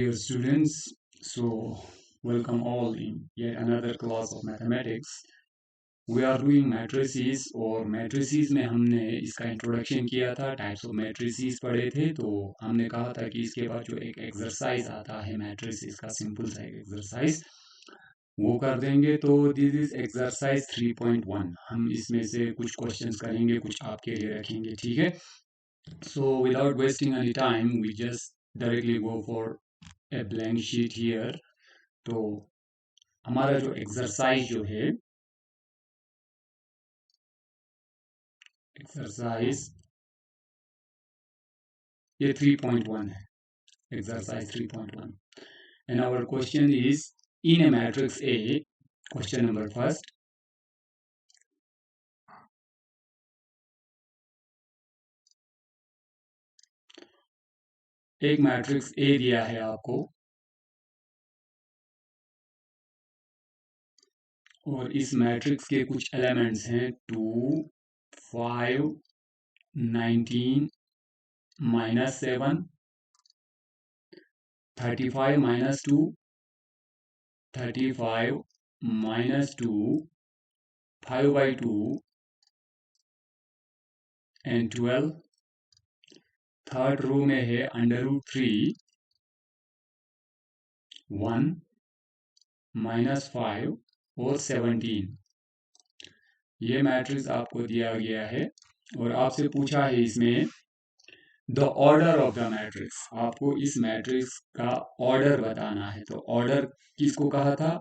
Dear students, so welcome all in yet another class of mathematics. We are doing matrices और matrices में हमने इसका introduction किया था, टाइप्स ऑफ matrices पढ़े थे। तो हमने कहा था कि इसके बाद जो एक एक्सरसाइज आता है matrices का सिंपल सा एक एक्सरसाइज वो कर देंगे। तो दिस इज एक्सरसाइज 3.1। हम इसमें से कुछ क्वेश्चंस करेंगे, कुछ आपके लिए रखेंगे, ठीक है। So without wasting any time we just directly go for a blank sheet here. तो हमारा जो एक्सरसाइज जो है, एक्सरसाइज ये 3.1 है, exercise 3.1। And our question is in a matrix A, question number first, एक मैट्रिक्स ए दिया है आपको और इस मैट्रिक्स के कुछ एलिमेंट्स हैं 2, 5, 19, -7, 35 -2, 35 -2, 5/2 एंड 12। थर्ड रो में है √3, 1, -5 और 17। ये मैट्रिक्स आपको दिया गया है और आपसे पूछा है इसमें the order of the matrix. आपको इस मैट्रिक्स का ऑर्डर बताना है। तो ऑर्डर किसको कहा था?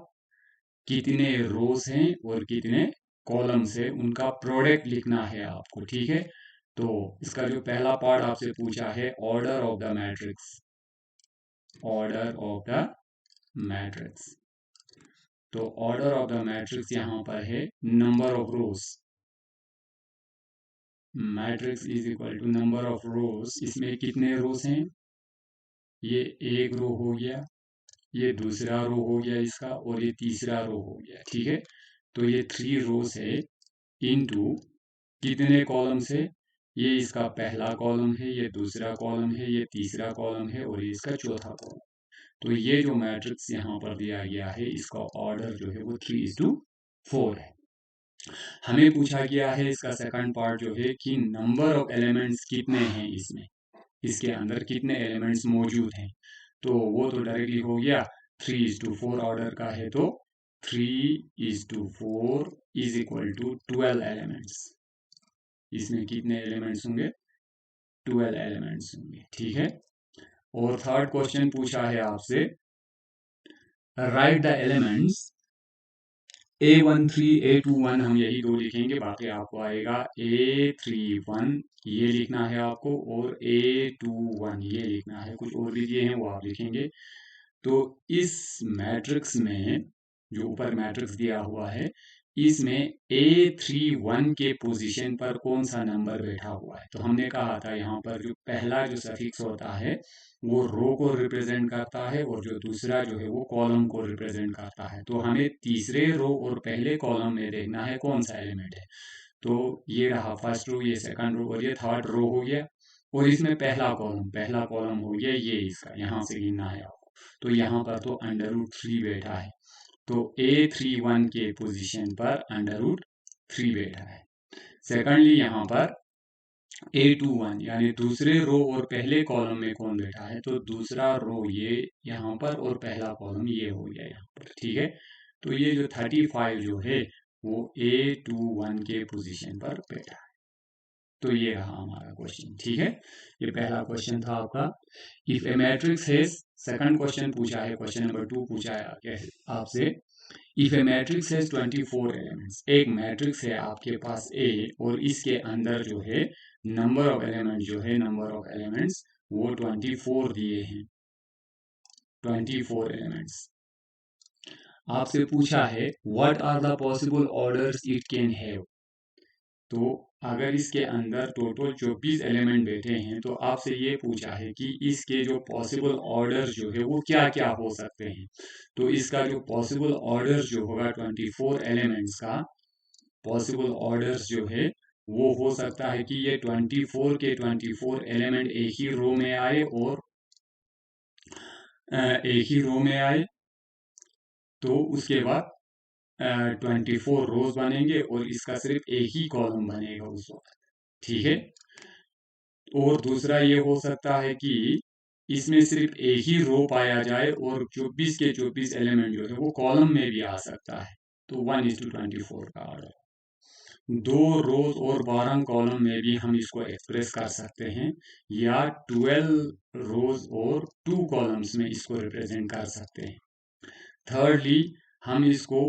कितने रोज हैं और कितने कॉलम्स है, उनका प्रोडक्ट लिखना है आपको, ठीक है। तो इसका जो पहला पार्ट आपसे पूछा है order of the matrix, order of the matrix. तो ऑर्डर ऑफ द मैट्रिक्स यहां पर है number of rows. Matrix is equal to number of rows. इसमें कितने रोज हैं? ये एक रो हो गया, ये दूसरा रो हो गया इसका, और ये तीसरा रो हो गया, ठीक है। तो ये 3 रोज है इनटू कितने कॉलम्स है? ये इसका पहला कॉलम है, ये दूसरा कॉलम है, ये तीसरा कॉलम है और ये इसका चौथा कॉलम। तो ये जो मैट्रिक्स यहाँ पर दिया गया है इसका ऑर्डर जो है वो 3:4 है। हमें पूछा गया है इसका सेकंड पार्ट जो है कि नंबर ऑफ एलिमेंट्स कितने हैं, इसमें इसके अंदर कितने एलिमेंट्स मौजूद हैं। तो वो तो डायरेक्टली हो गया 3:4 ऑर्डर का है, तो 3:4 इज इक्वल टू 12 एलिमेंट्स। इसमें कितने एलिमेंट्स होंगे? 12 एलिमेंट्स होंगे, ठीक है। और थर्ड क्वेश्चन पूछा है आपसे right the elements A13 A21, हम यही दो लिखेंगे, बाकी आपको आएगा A31 ये लिखना है आपको और A21 ये लिखना है। कुछ और भी दिए हैं वो आप लिखेंगे। तो इस मैट्रिक्स में जो ऊपर मैट्रिक्स दिया हुआ है इसमें A31 के पोजीशन पर कौन सा नंबर बैठा हुआ है। तो हमने कहा था यहाँ पर जो पहला जो सफिक्स होता है वो रो को रिप्रेजेंट करता है और जो दूसरा जो है वो कॉलम को रिप्रेजेंट करता है। तो हमें तीसरे रो और पहले कॉलम में देखना है कौन सा एलिमेंट है। तो ये रहा फर्स्ट रो, ये सेकंड रो और ये थर्ड रो हो गया। और इसमें पहला कॉलम हो गया ये इसका, यहाँ से गिनना है आपको। तो यहाँ पर तो √3 बैठा है, तो A31 के पोजीशन पर √3 बैठा है। सेकंडली यहाँ पर A21 यानी दूसरे रो और पहले कॉलम में कौन बैठा है, तो दूसरा रो ये यहाँ पर और पहला कॉलम ये हो गया यहाँ पर, ठीक है। तो ये जो 35 जो है वो A21 के पोजीशन पर बैठा है। तो ये रहा हमारा क्वेश्चन, ठीक है। ये पहला क्वेश्चन था आपका। इफ ए मैट्रिक्स है, सेकंड क्वेश्चन पूछा है, क्वेश्चन नंबर 2 पूछा है आपसे। इफ ए मैट्रिक्स है 24 एलिमेंट्स, एक मैट्रिक्स है आपके पास ए और इसके अंदर जो है नंबर ऑफ एलिमेंट जो है, नंबर ऑफ एलिमेंट्स वो 24 दिए हैं, 24 एलिमेंट्स। आपसे पूछा है what are the possible orders it can have. तो अगर इसके अंदर टोटल 24 एलिमेंट बैठे हैं तो आपसे ये पूछा है कि इसके जो पॉसिबल ऑर्डर जो है वो क्या क्या हो सकते हैं। तो इसका जो पॉसिबल ऑर्डर जो होगा 24 एलिमेंट्स का पॉसिबल ऑर्डर्स जो है वो हो सकता है कि ये 24 के 24 एलिमेंट एक ही रो में आए और एक ही रो में आए, तो उसके बाद 24 रोज बनेंगे और इसका सिर्फ एक ही कॉलम बनेगा उस वक्त। ठीक है। और दूसरा ये हो सकता है कि इसमें सिर्फ एक ही रो पाया जाए और 24 के 24 एलिमेंट जो है वो कॉलम में भी आ सकता है, तो 1:24 का ऑर्डर। दो रोज और 12 कॉलम में भी हम इसको एक्सप्रेस कर सकते हैं, या 12 रोज और 2 कॉलम्स में इसको रिप्रेजेंट कर सकते हैं। थर्डली, हम इसको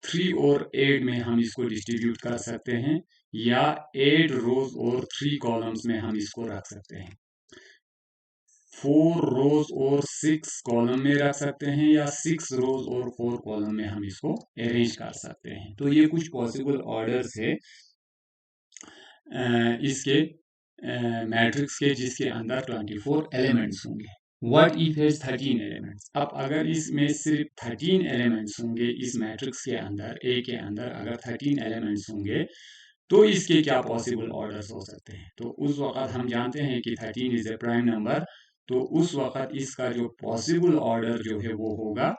3 और 8 में हम इसको डिस्ट्रीब्यूट कर सकते हैं, या 8 रोज और 3 कॉलम्स में हम इसको रख सकते हैं। 4 रोज और 6 कॉलम में रख सकते हैं, या 6 रोज और 4 कॉलम में हम इसको अरेंज कर सकते हैं। तो ये कुछ पॉसिबल ऑर्डर्स है इसके मैट्रिक्स के, जिसके अंदर 24 एलिमेंट्स होंगे। What if has 13 elements? अब अगर इसमें सिर्फ 13 एलिमेंट्स होंगे, इस मैट्रिक्स के अंदर, ए के अंदर अगर 13 एलिमेंट्स होंगे, तो इसके क्या पॉसिबल ऑर्डर्स हो सकते हैं? तो उस वक्त हम जानते हैं कि 13 इज ए प्राइम नंबर, तो उस वक्त इसका जो पॉसिबल ऑर्डर जो है वो होगा,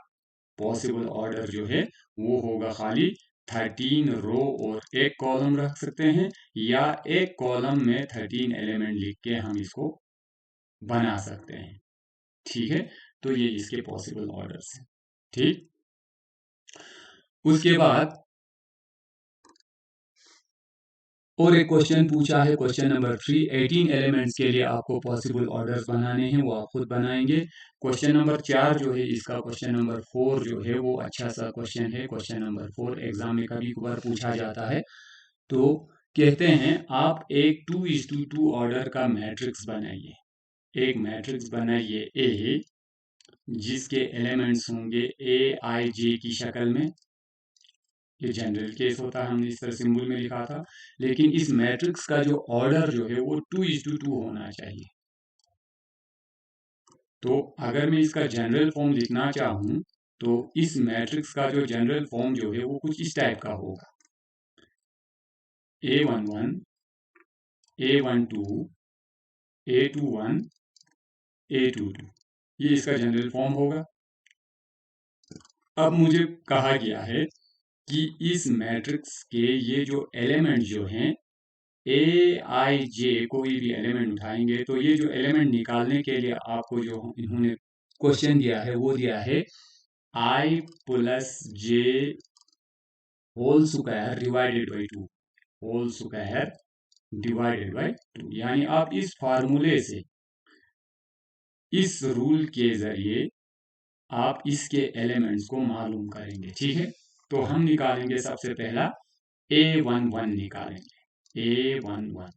पॉसिबल ऑर्डर जो है वो होगा खाली 13 रो और एक कॉलम रख सकते हैं, या एक कॉलम में 13 एलिमेंट लिख के हम इसको बना सकते हैं। ठीक है। तो ये इसके पॉसिबल ऑर्डर्स हैं। ठीक। उसके बाद और एक क्वेश्चन पूछा है, क्वेश्चन नंबर 3, 18 एलिमेंट्स के लिए आपको पॉसिबल ऑर्डर्स बनाने हैं, वो आप खुद बनाएंगे। क्वेश्चन नंबर 4 जो है इसका, क्वेश्चन नंबर 4 जो है वो अच्छा सा क्वेश्चन है। क्वेश्चन नंबर 4 एग्जाम में कभी कभार पूछा जाता है। तो कहते हैं आप एक 2:2 ऑर्डर का मैट्रिक्स बनाइए। एक मैट्रिक्स बनाइए ए, जिसके एलिमेंट्स होंगे ए आई जे की शक्ल में। ये जनरल केस होता है, हमने इस तरह सिंबल में लिखा था। लेकिन इस मैट्रिक्स का जो ऑर्डर जो है वो 2:2 होना चाहिए। तो अगर मैं इसका जनरल फॉर्म लिखना चाहूं, तो इस मैट्रिक्स का जो जनरल फॉर्म जो है वो कुछ इस टाइप का होगा: A11, A12, A21, A22। ये इसका जनरल फॉर्म होगा। अब मुझे कहा गया है कि इस मैट्रिक्स के ये जो एलिमेंट जो हैं, ए आई जे कोई भी एलिमेंट उठाएंगे, तो ये जो एलिमेंट निकालने के लिए आपको जो इन्होंने क्वेश्चन दिया है वो दिया है I plus J whole square divided by 2। Whole square divided by 2, यानी आप इस फार्मूले से, इस रूल के जरिए आप इसके एलिमेंट्स को मालूम करेंगे। ठीक है। तो हम निकालेंगे सबसे पहला A11 निकालेंगे। A11,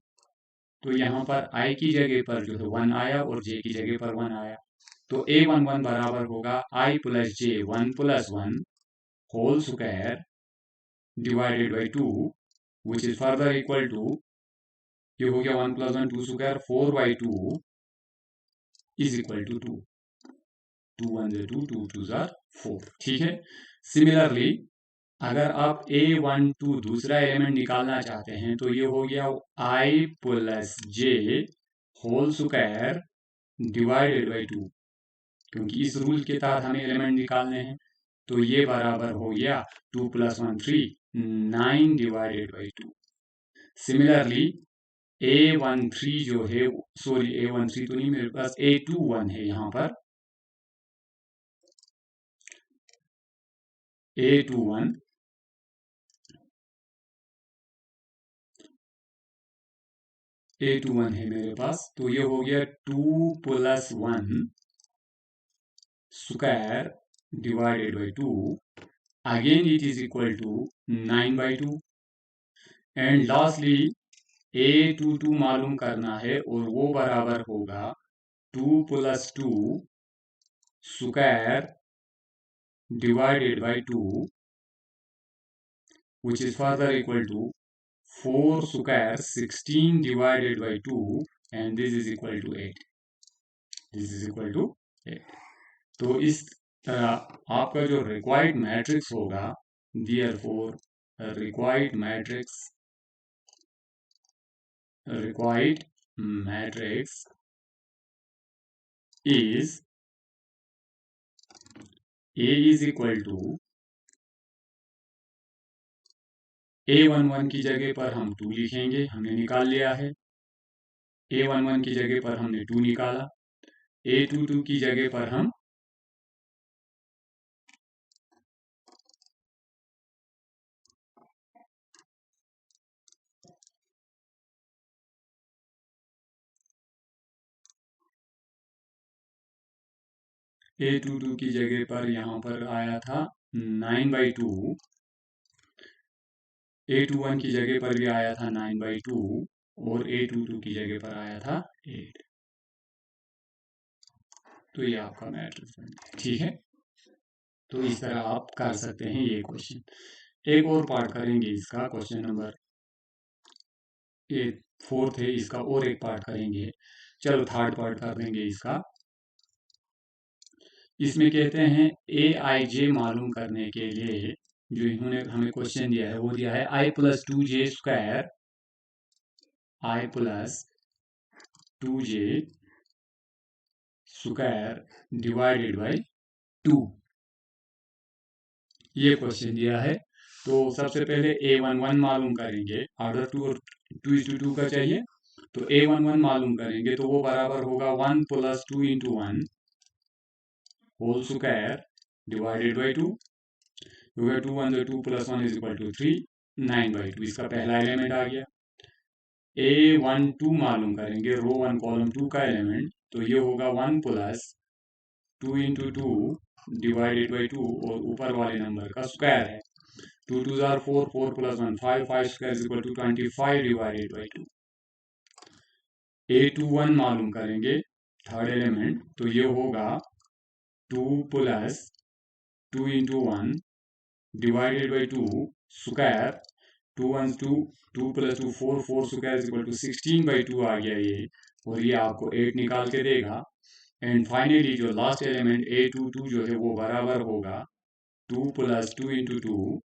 तो यहाँ पर i की जगह पर जो है 1 आया और j की जगह पर 1 आया। तो A11 बराबर होगा i plus j 1 plus 1 whole square divided by 2, which is further equal to, ये हो गया 1 plus 1 2 square, 4/2 is equal to 2। 2 1 2 2 2 4। ठीक है। सिमिलरली अगर आप A12 दूसरा एलिमेंट निकालना चाहते हैं, तो ये हो गया i plus J whole square divided by 2, क्योंकि इस रूल के तहत हमें एलिमेंट निकालने हैं। तो ये बराबर हो गया 2 plus 1 3, 9 divided by 2। Similarly A13 जो है, सॉरी A13 तो नहीं, मेरे पास A21 है यहाँ पर। A21 A21 है मेरे पास। तो ये हो गया 2 plus 1 square divided by 2, again it is equal to 9/2। And lastly A22 मालूम करना है, और वो बराबर होगा 2 plus 2 square divided by 2, which is further equal to 4 square 16 divided by 2, and this is equal to 8। this is equal to 8। तो इस तरह आपका जो रिक्वायर्ड मैट्रिक्स होगा, therefore required matrix is a is equal to a11 की जगह पर हम 2 लिखेंगे, हमने निकाल लिया है। a11 की जगह पर हमने 2 निकाला। a22 की जगह पर हम a22 की जगह पर यहाँ पर आया था 9/2। a21 की जगह पर भी आया था 9/2 और a22 की जगह पर आया था 8। तो ये आपका मैट्रिक्स बन गया, ठीक है। तो इस तरह आप कर सकते हैं ये क्वेश्चन। एक और पार्ट करेंगे इसका, क्वेश्चन नंबर ये 4th है, इसका और एक पार्ट करेंगे। चलो थर्ड पार्ट कर देंगे इसका। इसमें कहते हैं ए आई जे मालूम करने के लिए जो इन्होंने हमें क्वेश्चन दिया है वो दिया है i+2j² i+2j² डिवाइडेड बाई 2, ये क्वेश्चन दिया है। तो सबसे पहले a11 मालूम करेंगे। ऑर्डर 2 और 2:2 का चाहिए, तो a11 मालूम करेंगे तो वो बराबर होगा 1 + 2 × 1 होल स्क्वायर डिवाइडेड बाई 2। क्योंकि 2 1 2 + 1 = 3, 9/2 इसका पहला एलिमेंट आ गया। a12 मालूम करेंगे, रो 1 कॉलम 2 का एलिमेंट, तो ये होगा 1 + 2 × 2 डिवाइडेड बाई 2 और ऊपर वाले नंबर का स्क्वायर है। 2 2 are 4, 4 + 1 5, 5² = 25 डिवाइडेड बाई 2। a21 मालूम करेंगे, थर्ड एलिमेंट, तो ये होगा 2 + 2 × 1 डिवाइडेड बाई 2 स्क्वायर। 2 1 2, 2 + 2 4, 4² = 16/2 आ गया ये, और ये आपको 8 निकाल के देगा। एंड फाइनली जो लास्ट एलिमेंट a22 जो है वो बराबर होगा 2 + 2 × 2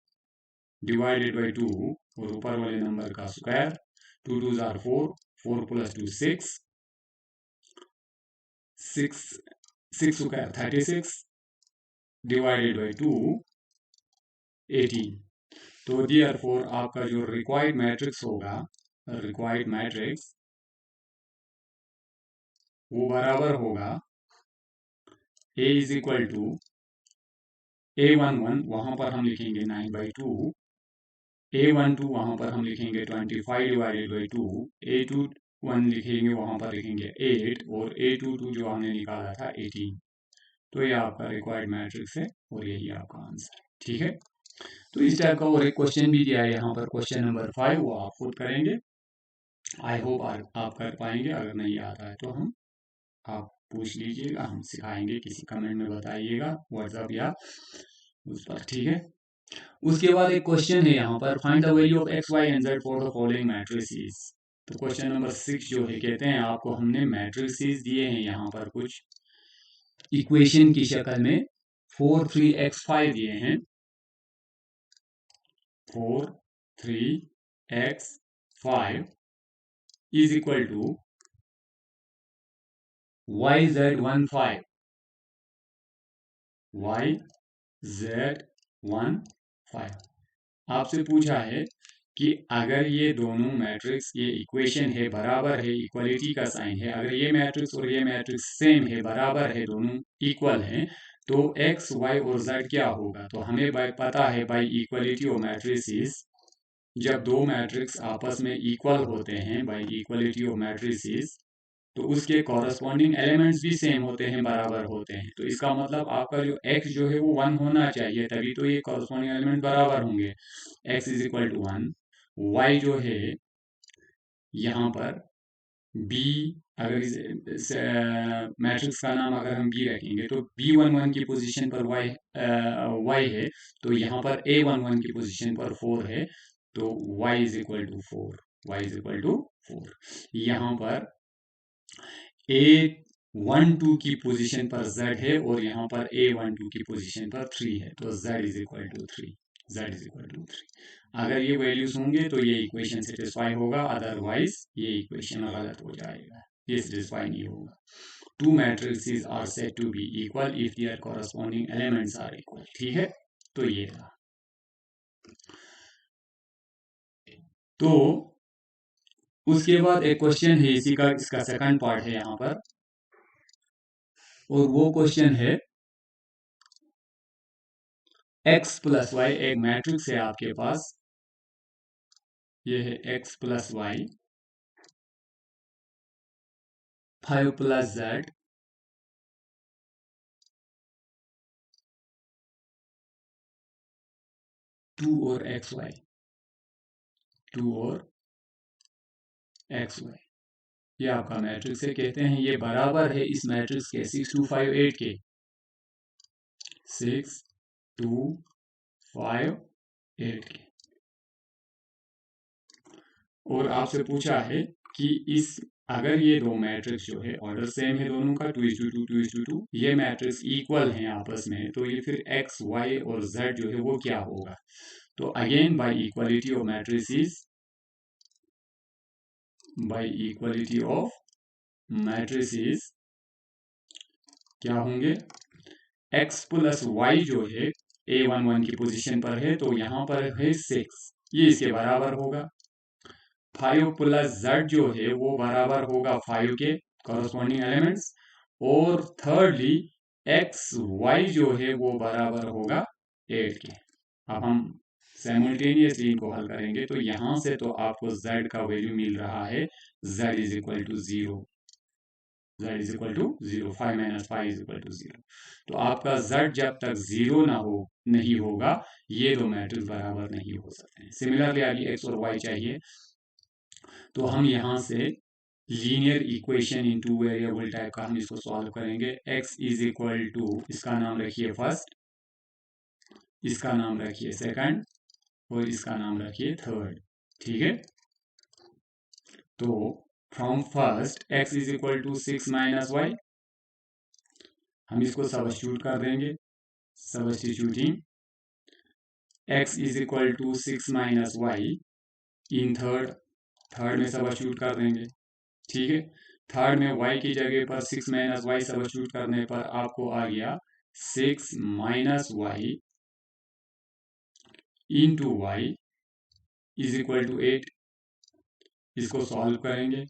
डिवाइडेड बाई 2 और ऊपर वाले नंबर का स्क्वायर। 2 2 are 4, 4 + 2 6, 6² 36 divided by 2 18। तो देयरफॉर आपका जो रिक्वायर्ड मैट्रिक्स होगा, रिक्वायर्ड मैट्रिक्स वो बराबर होगा a is equal to a11 वहां पर हम लिखेंगे 9/2, a12 वहां पर हम लिखेंगे 25 डिवाइडेड बाई 2, a21 लिखेंगे वहां पर लिखेंगे 8 और a22 जो हमने निकाला था 18। तो ये आपका रिक्वायर्ड मैट्रिक्स है और यही आपका आंसर है, ठीक है। तो इस टाइप का और एक क्वेश्चन भी दिया है यहाँ पर, क्वेश्चन नंबर 5, वो आप खुद करेंगे। आई होप आप कर पाएंगे। अगर नहीं आता है तो आप पूछ लीजिएगा, हम सिखाएंगे, किसी कमेंट में बताइएगा व्हाट्सएप या उस पर, ठीक है। उसके बाद एक क्वेश्चन है यहाँ पर, find the value of x y and z for the following matrices. तो क्वेश्चन नंबर 6 जो है, कहते हैं आपको हमने मैट्रिसेस दिए हैं यहाँ पर कुछ इक्वेशन की शक्ल में। 4 3 x 5 दिए हैं, 4 3 x 5 is equal to YZ15, YZ15। आपसे पूछा है कि अगर ये दोनों मैट्रिक्स, ये इक्वेशन है, बराबर है, इक्वलिटी का साइन है, अगर ये मैट्रिक्स और ये मैट्रिक्स सेम है, बराबर है, दोनों इक्वल हैं, तो x y और z क्या होगा। तो हमें पता है बाय इक्वलिटी ऑफ मैट्रिसेस, जब दो मैट्रिक्स आपस में इक्वल होते हैं बाय इक्वलिटी ऑफ मैट्रिसेस, तो उसके कॉरस्पॉन्डिंग एलिमेंट्स भी सेम होते हैं, बराबर होते हैं। तो इसका मतलब आपका जो x जो है वो 1 होना चाहिए, तभी तो ये कॉरस्पॉन्डिंग एलिमेंट बराबर होंगे। x is equal to 1। y जो है यहाँ पर b, अगर इस मैट्रिक्स का नाम अगर हम b रखेंगे तो b11 की पोजीशन पर y है, तो यहाँ पर a11 की पोजीशन पर 4 है, तो y is equal to 4, y is equal to 4। यहाँ पर a12 की पोजीशन पर z है और यहाँ पर a12 की पोजीशन पर 3 है, तो z is equal to 3, z is equal to 3। अगर ये वैल्यूज होंगे तो ये इक्वेशन सेटिस्फाई होगा, अदरवाइज ये इक्वेशन गलत हो जाएगा, ये सेटिस्फाई नहीं होगा। two matrices are said to be equal if their corresponding elements are equal। ठीक है, तो ये था। तो उसके बाद एक क्वेश्चन है इसी का, इसका सेकंड पार्ट है यहां पर, और वो क्वेश्चन है x प्लस वाई, एक मैट्रिक्स है आपके पास, ये है x plus y, 5 plus z, 2 और एक्स वाई, 2 और एक्स वाई, ये आपका मैट्रिक्स है। कहते हैं ये बराबर है इस मैट्रिक्स के 6 2 5 8 के, 6 2 5 8 के। और आपसे पूछा है कि इस, अगर ये दो मैट्रिक्स जो है ऑर्डर सेम है दोनों का, 2:2 2:2, ये मैट्रिक्स इक्वल हैं आपस में, तो ये फिर एक्स वाई और जेड जो है वो क्या होगा। तो again by equality of matrices, by equality of matrices क्या होंगे, x प्लस वाई जो है a11 की पोजीशन पर है, तो यहां पर है 6, ये इसके बराबर होगा। 5 प्लस जेड जो है वो बराबर होगा 5 के कॉरस्पॉन्डिंग एलिमेंट्स, और थर्डली एक्स वाई जो है वो बराबर होगा 8 के। अब हम साइमल्टेनियसली इनको हल करेंगे, तो यहां से तो आपको z का वैल्यू मिल रहा है, z is equal to 0, z is equal to 0, 5 minus 5 is equal to 0। तो आपका z जब तक 0 ना हो, नहीं होगा, ये दो मैट्रिक्स बराबर नहीं हो सकते हैं। सिमिलरली आगे x और y चाहिए, तो हम यहां से linear equation in two variable type का हम इसको सॉल्व करेंगे। x इज इक्वल टू, इसका नाम रखिए फर्स्ट, इसका नाम रखिए सेकंड, और इसका नाम रखिए थर्ड। ठीक है, तो from first x is equal to 6 minus y, हम इसको सब्स्टिट्यूट कर देंगे, substituting x is equal to 6 minus y in third, third में सब्स्टिट्यूट कर देंगे। ठीक है, थर्ड में y की जगह पर 6 माइनस वाई सब्स्टिट्यूट करने पर आपको आ गया 6 minus y into y is equal to 8। इसको सॉल्व करेंगे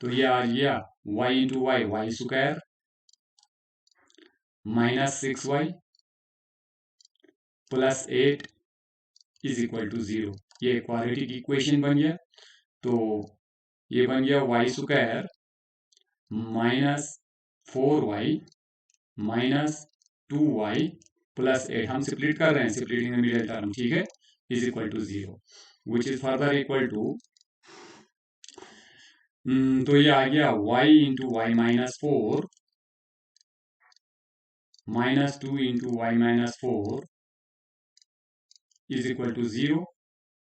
तो ये आ गया y into y, y square minus 6y plus 8 is equal to 0। ये क्वाड्रेटिक इक्वेशन बन गया। तो ये बन गया y square minus 4y minus 2y plus 8, हम स्प्लिट कर रहे हैं, स्प्लिटिंग मिडिल टर्म, ठीक है, is equal to 0, which is further equal to, तो ये आ गया y into y minus 4 minus 2 into y minus 4 is equal to 0,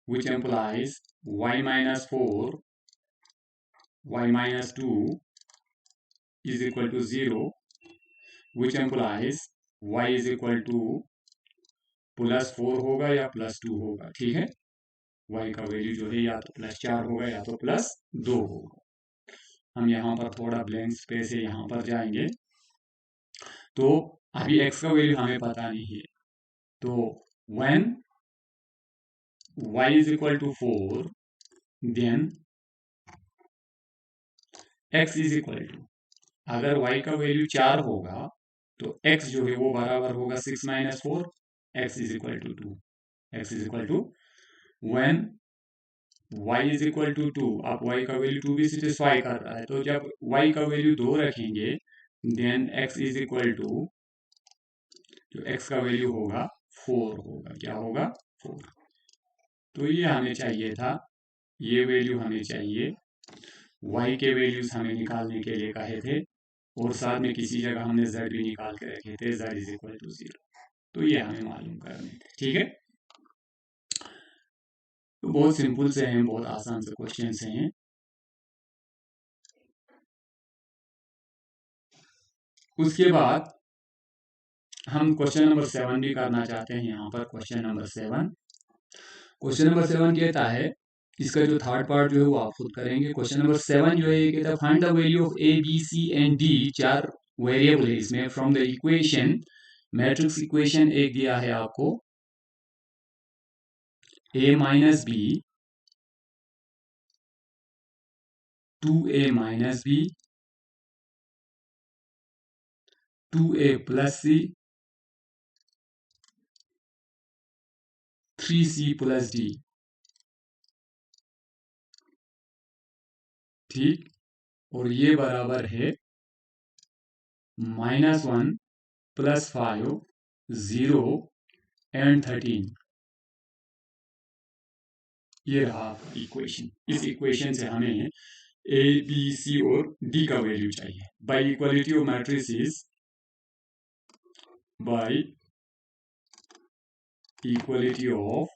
which implies y minus 4 y minus 2 is equal to 0, which implies y is equal to plus 4 होगा या plus 2 होगा। ठीक है, y का वैल्यू जो है या तो प्लस 4 होगा या तो प्लस 2 होगा। हम यहाँ पर थोड़ा ब्लैंक स्पेस है, यहाँ पर जाएंगे। तो अभी x का वैल्यू हमें पता नहीं है, तो when y is equal to 4 then x is equal to, अगर y का वैल्यू 4 होगा तो x जो है वो बराबर होगा 6 minus 4, x is equal to 2, x is equal to when y is equal to 2, आप y का वैल्यू 2 भी सेटिस्फाई कर रहा है, तो जब y का वैल्यू 2 रखेंगे then x is equal to, जो x का वैल्यू होगा 4 होगा, क्या होगा 4। तो ये हमें चाहिए था, ये वैल्यू हमें चाहिए, y के वैल्यूज हमें निकालने के लिए कहे थे, और साथ में किसी जगह हमने z भी निकाल के रखे थे, z इज इक्वल टू 0। तो ये हमें मालूम करने थे। ठीक है, तो बहुत सिंपल से हैं, बहुत आसान से क्वेश्चन से हैं। उसके बाद हम क्वेश्चन नंबर 7 भी करना चाहते हैं। यहाँ पर क्वेश्चन नंबर 7, क्वेश्चन नंबर 7 कहता है इसका जो थर्ड पार्ट जो है वो आप खुद करेंगे। क्वेश्चन नंबर 7 जो है ये कहता है find the value of A B C and D, चार वेरिएबल है इसमें, from the equation, matrix equation एक दिया है आपको, a minus B, 2a minus B, 2a plus C, 3c plus D. ठीक, और ये बराबर है -1 + 5 0 एंड 13। ये रहा आपका इक्वेशन। इस इक्वेशन से हमें ए बी सी और डी का वैल्यू चाहिए। By equality of matrices, by equality of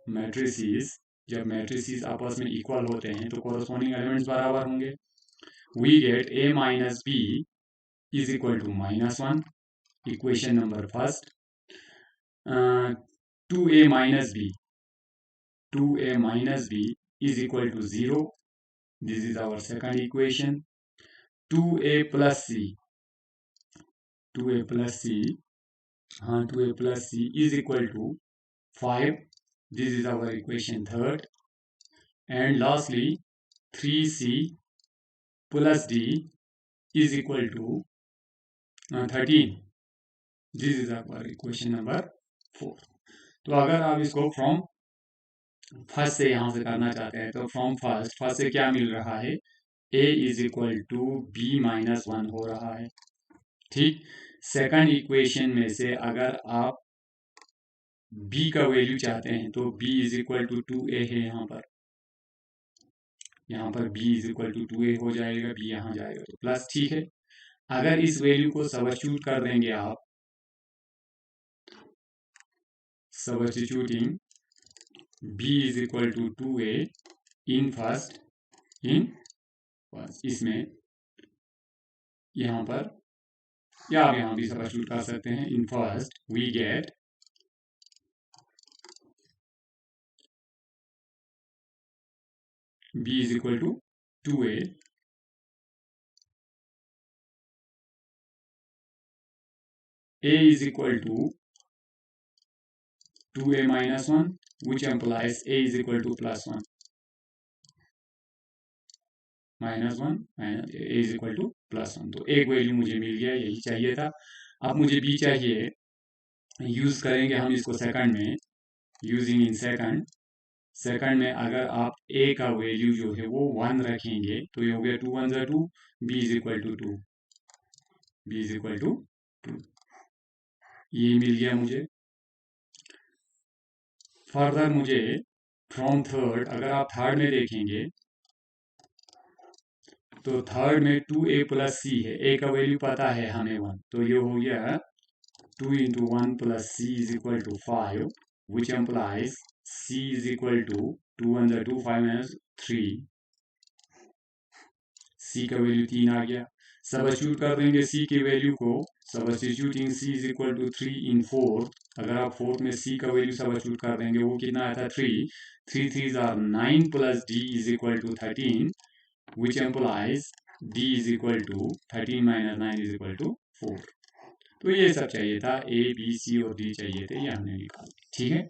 matrices, जब मैट्रिसेस आपस में इक्वल होते हैं तो कोरस्पॉन्डिंग एलिमेंट्स बराबर होंगे। We get a minus B is equal to -1, equation number first. 2a minus B, 2a minus b is equal to 0. This is our second equation. 2a plus c, 2a plus c, 2a plus c is equal to 5. This is our equation third. And lastly, 3c plus d is equal to 13. This is our equation number 4. तो अगर आप इसको from first से यहां से करना चाहते हैं तो फ्रॉम फर्स्ट से क्या मिल रहा है, a is equal to B minus 1 हो रहा है। ठीक, सेकंड इक्वेशन में से अगर आप b का वैल्यू चाहते हैं तो b is equal to 2a है, यहाँ पर b is equal to 2a हो जाएगा, b यहाँ जाएगा तो प्लस। ठीक है, अगर इस वैल्यू को सब्स्टिट्यूट कर देंगे आप, substituting b is equal to 2a in first, इसमें यहाँ पर, या आप यहाँ भी सब्स्टिट्यूट कर सकते हैं, in first we get b is equal to 2a, a is equal to 2a minus 1, which implies a is equal to plus 1, -1 minus a is equal to plus 1। तो एक वैल्यू मुझे मिल गया, यही चाहिए था। अब मुझे b चाहिए, यूज करेंगे हम इसको सेकंड में, यूजिंग इन सेकंड में अगर आप a का वैल्यू जो है वो 1 रखेंगे तो ये हो गया 2 1 2, b is equal to 2, b is equal to 2, ये मिल गया मुझे। फर्दर मुझे फ्रॉम थर्ड, अगर आप थर्ड में देखेंगे तो थर्ड में 2a प्लस सी है, a का वैल्यू पता है हमें 1, तो ये हो गया 2 into 1 plus C is equal to 5, which implies c is equal to 2 1 2, 5 minus 3, c का वैल्यू 3 आ गया। सब्स्टिट्यूट कर देंगे c की वैल्यू को, substituting c is equal to 3 in fourth, अगर आप फोर्थ में c का वैल्यू सब्स्टिट्यूट कर देंगे वो कितना आता है 3, 3 3 आर 9 प्लस d is equal to 13, which implies d is equal to 13 minus 9 is equal to 4। तो ये सब चाहिए था, a b c और d चाहिए थे, ये हमने निकाल दिया। ठीक है,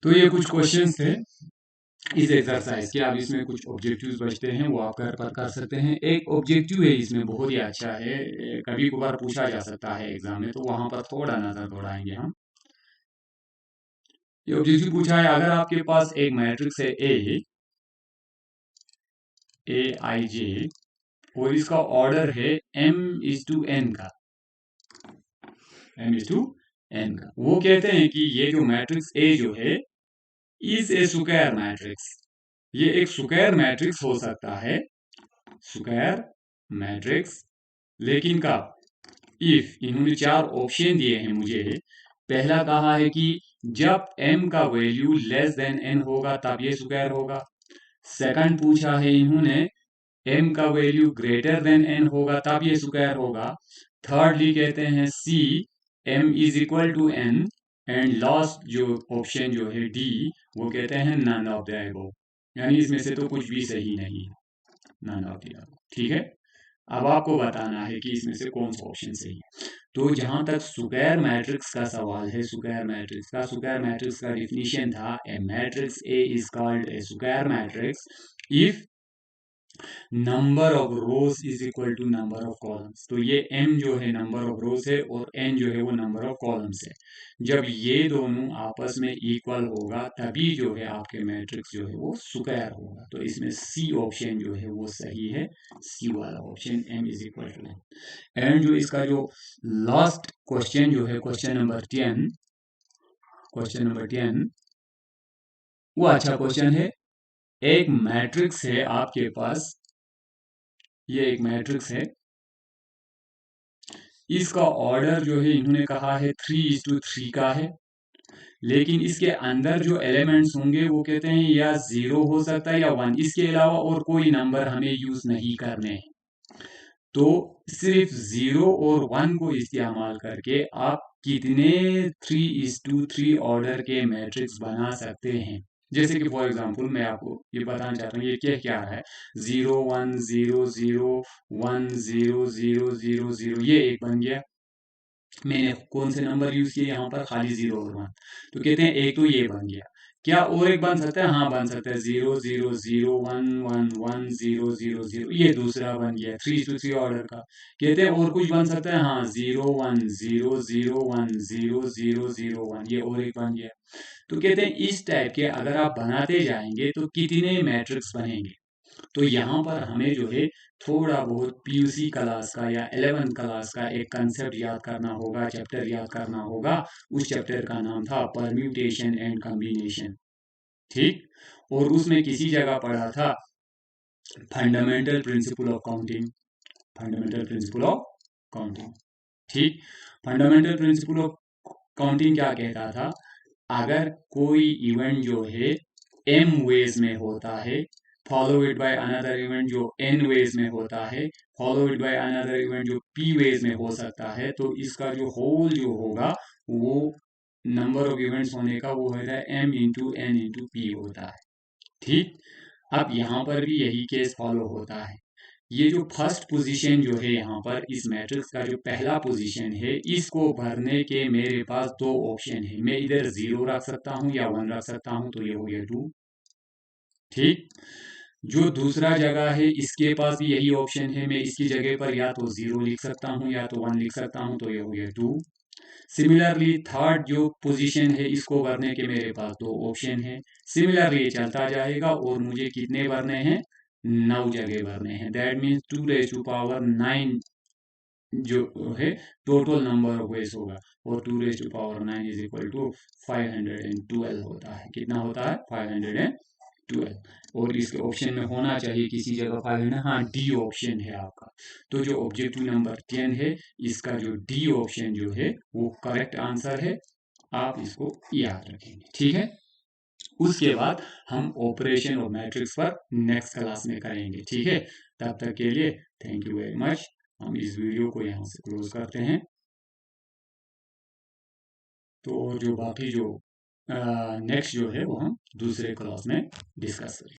तो ये कुछ क्वेश्चंस थे इस एक्सरसाइज के। अब इसमें कुछ ऑब्जेक्टिव्स बचते हैं, वो आप घर पर कर सकते हैं। एक ऑब्जेक्टिव है इसमें बहुत ही अच्छा है, कभी कभार पूछा जा सकता है एग्जाम में, तो वहां पर थोड़ा नजर दौड़ाएंगे हम। ये ऑब्जेक्टिव पूछा है, अगर आपके पास एक मैट्रिक्स है ए आई जे और इसका ऑर्डर है m/n का, m/n का, वो कहते हैं कि ये जो मैट्रिक्स A जो है इज ए स्क्वायर मैट्रिक्स, ये एक स्क्वायर मैट्रिक्स हो सकता है, स्क्वायर मैट्रिक्स, लेकिन कब, इफ, इन्होंने 4 ऑप्शन दिए हैं मुझे। पहला कहा है कि जब m का वैल्यू लेस देन n होगा तब ये स्क्वायर होगा। सेकंड पूछा है इन्होंने, m का वैल्यू ग्रेटर देन n होगा तब ये स्क्वायर होगा। थर्डली कहते हैं c m is equal to n, and last जो ऑप्शन जो है डी, वो कहते हैं नन ऑफ द अबव, यानी इसमें से तो कुछ भी सही नहीं है, नन ऑफ द अबव। ठीक है, अब आपको बताना है कि इसमें से कौन सा ऑप्शन सही है। तो जहां तक स्क्वायर मैट्रिक्स का सवाल है, स्क्वायर मैट्रिक्स का डिफिनीशन था, a matrix A is called a square matrix if number of rows is equal to number of columns. तो ये m जो है नंबर ऑफ रोज है और n जो है वो नंबर ऑफ कॉलम्स है। जब ये दोनों आपस में इक्वल होगा तभी जो है आपके मैट्रिक्स जो है वो स्क्वायर होगा। तो इसमें सी ऑप्शन जो है वो सही है, सी वाला option, m is equal to n। And जो इसका जो लास्ट क्वेश्चन जो है, क्वेश्चन नंबर 10, वो अच्छा क्वेश्चन है। एक मैट्रिक्स है आपके पास, ये एक मैट्रिक्स है, इसका ऑर्डर जो है इन्होंने कहा है 3:3 का है, लेकिन इसके अंदर जो एलिमेंट्स होंगे वो कहते हैं या 0 हो सकता है या 1, इसके अलावा और कोई नंबर हमें यूज नहीं करने हैं। तो सिर्फ 0 और 1 को इस्तेमाल करके आप कितने 3:3 ऑर्डर के मैट्रिक्स बना सकते हैं। जैसे कि फॉर एग्जांपल मैं आपको ये बताना चाहता हूँ, ये क्या रहा है, 0 1 0 0 1 0 0 0 0, ये एक बन गया। मैंने कौन से नंबर यूज किए यहाँ पर, खाली 0 और 1। तो कहते हैं एक तो ये बन गया, क्या और एक बन सकता है, हाँ बन सकता है, 0 0 0 1 1 1 0 0 0, ये दूसरा बन गया 3:3 ऑर्डर का। कहते हैं और कुछ बन सकता है, हाँ 0 1 0 0 1 0 0 0 1, ये और एक बन गया। तो कहते हैं इस टाइप के अगर आप बनाते जाएंगे तो कितने मैट्रिक्स बनेंगे। तो यहाँ पर हमें जो है थोड़ा बहुत पीयूसी क्लास का या 11th क्लास का एक कंसेप्ट याद करना होगा, चैप्टर याद करना होगा। उस चैप्टर का नाम था परम्यूटेशन एंड कॉम्बिनेशन। ठीक, और उसमें किसी जगह पढ़ा था fundamental principle of counting, fundamental principle of counting. ठीक, फंडामेंटल प्रिंसिपल ऑफ काउंटिंग क्या कहता था, अगर कोई इवेंट जो है m वेज में होता है, follow it by another event जो n वेज में होता है, follow it by another event जो p वेज में हो सकता है, तो इसका जो होल जो होगा वो नंबर ऑफ इवेंट्स होने का वो होता है m into n into p होता है। ठीक, अब यहाँ पर भी यही केस फॉलो होता है। ये जो फर्स्ट पोजीशन जो है यहाँ पर इस मैट्रिक्स का जो पहला पोजीशन है, इसको भरने के मेरे पास दो ऑप्शन है, मैं इधर 0 रख सकता हूँ या 1 रख सकता हूँ, तो ये हो गया 2। ठीक, जो दूसरा जगह है इसके पास भी यही ऑप्शन है, मैं इसकी जगह पर या तो 0 लिख सकता हूँ या तो 1 लिख सकता हूँ, तो ये हो गया 2। सिमिलरली थर्ड जो पोजीशन है इसको भरने के मेरे पास दो ऑप्शन है, सिमिलरली चलता जाएगा और मुझे कितने भरने हैं, 9 जगह भरने हैं। दैट मीन्स 2⁹ जो है टोटल नंबर ऑफ वेज होगा, और 2⁹ इज इक्वल टू 512 होता है। कितना होता है, 512। और इसके ऑप्शन में होना चाहिए किसी जगह 500, हाँ डी ऑप्शन है आपका। तो जो ऑब्जेक्टिव नंबर 10 है, इसका जो डी ऑप्शन जो है वो करेक्ट आंसर है, आप इसको याद रखेंगे। ठीक है, उसके बाद हम ऑपरेशन और मैट्रिक्स पर नेक्स्ट क्लास में करेंगे। ठीक है, तब तक के लिए थैंक यू वेरी मच। हम इस वीडियो को यहाँ से क्लोज करते हैं। तो जो बाकी जो नेक्स्ट जो है वो हम दूसरे क्लास में डिस्कस करेंगे।